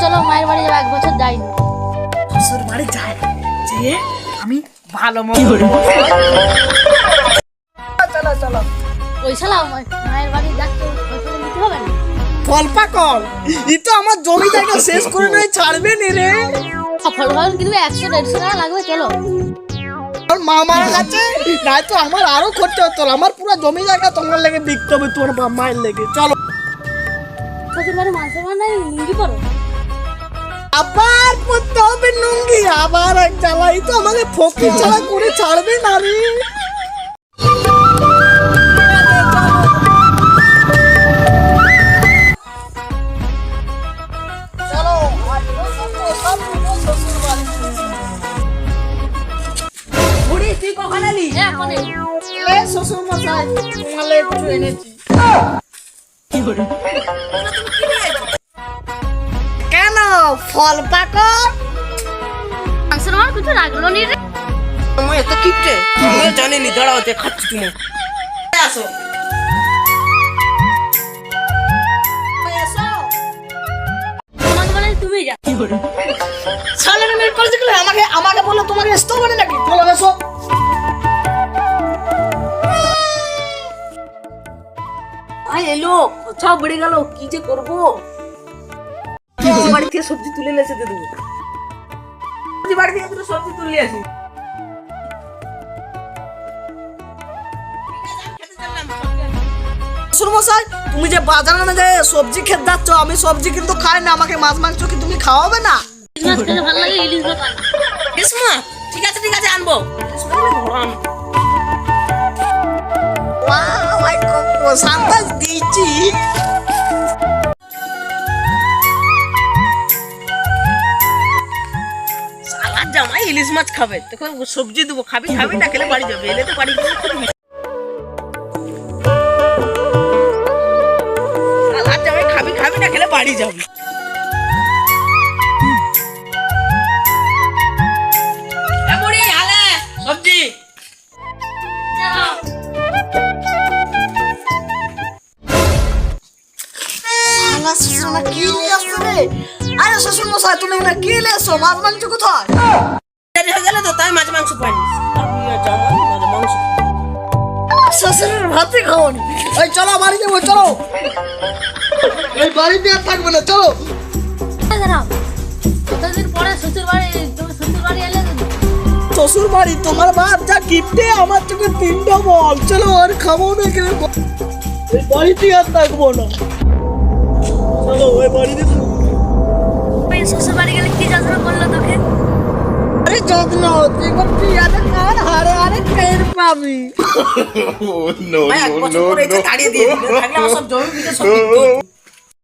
চলো মায়ের বাড়ি যাবো, 1 বছর যাইনি। শ্বশুর বাড়ি যাই যে আমি ভালো মতো চলো চলো। ওই শালা মায়ের বাড়ি যাচ্ছে, ওইখানে নিতে হবে না? ফল পাকল ই তো আমার জমি জায়গা শেষ করে নয় ছাড়বে নি রে। ফল ফল কিন্তু 100-150 টাকা লাগবে, চলো। মা মারা গেছে নাই তো আমার আরো খরচা হতো, আমার পুরো জমি জায়গা তোমার লেগে বিকতে হবে, তোমার মায়ের লেগে। চলো শ্বশুর বাড়ি মাংস নাই, লুঙ্গি পরো। আবার পড়তে হবে নুঙ্গি, আবার এক জ্বালাই তো আমাকে ফকির ছাড়া করে ছাড়বে না রে। চলো বুড়ি তুই কখন এলি? শ্বশুর মশাই তোমালে একটু এনেছি। কেন ফল পাকল মাংসের আমার কিছু লাগলো নি রে। আমি এত কিপটে আমি জানিনি, দাঁড়াওতে খাচ্ছি তুমি। আসো তোমাকে বলে তুমি যা। সালে মেরে কলেজে গেলে আমাকে আমাকে বললো তোমাকে আসতে হবে নাকি? চলো এসো। আয় এলো, কোথাও বেড়ে গেল, কি যে করবো? বাড়ি থেকে সবজি তুলে এসে দেবো, বাড়ি থেকে দুটো সবজি তুলে আসি। মশাই তুমি যে বাজারে না যে সবজি খেতে যাচ্ছ, আমি সবজি কিন্তু খাই না, আমাকে মাছ মাংস কি তুমি খাওয়াবে না? ইলিশ মাছ খেতে ভালো লাগে, ইলিশ মাছ আনো। ইলিশ মাছ? ঠিক আছে ঠিক আছে, আনবো। ইলিশ মাছ হলে ধরো আনো। সান্তাস দিয়েছি। সালাদ জামাই ইলিশ মাছ খাবে, তোকে সবজি দেবো, খাবি খাবি না খেলে বাড়ি যাবে, এলে তো বাড়ি গিয়ে সালাদ জামাই খাবি খাবি না খেলে বাড়ি যাবে। বুড়ি আলে সবজি। কি নিয়ে আসছো রে? আরে শ্বশুর মশাই তুমি না কি নিয়ে এসো? মাছ মাংস কোথায়? দেরি হয়ে গেল তো তাই মাছ মাংস পাইনি। মাংস শ্বশুরের ভাতে খাওনি। এই চলো বাড়ি যাবো, চলো। এই বাড়িতে আর থাকবে না, চলো। দাঁড়াও, কতদিন পরে শ্বশুর বাড়ি, তুমি শ্বশুর বাড়ি এলে? শ্বশুর বাড়ি তোমার বাপ যা গিফটে আমার চোখে 3টা বল। চলো আর খাবো না এখানে, এই বাড়িতে আর থাকবো না। চলো ওই বাড়িতে থাকবো। শ্বশুর বাড়ি গেলে কি যন্ত্রণা করলো তোকে? আরে যত্ন এবার তুই আর হারে আরে টের পাবি। এক বছর পরে এটা তাড়িয়ে দিয়ে দিবে, থাকলে আমার সব জমি দিতে সব দিত।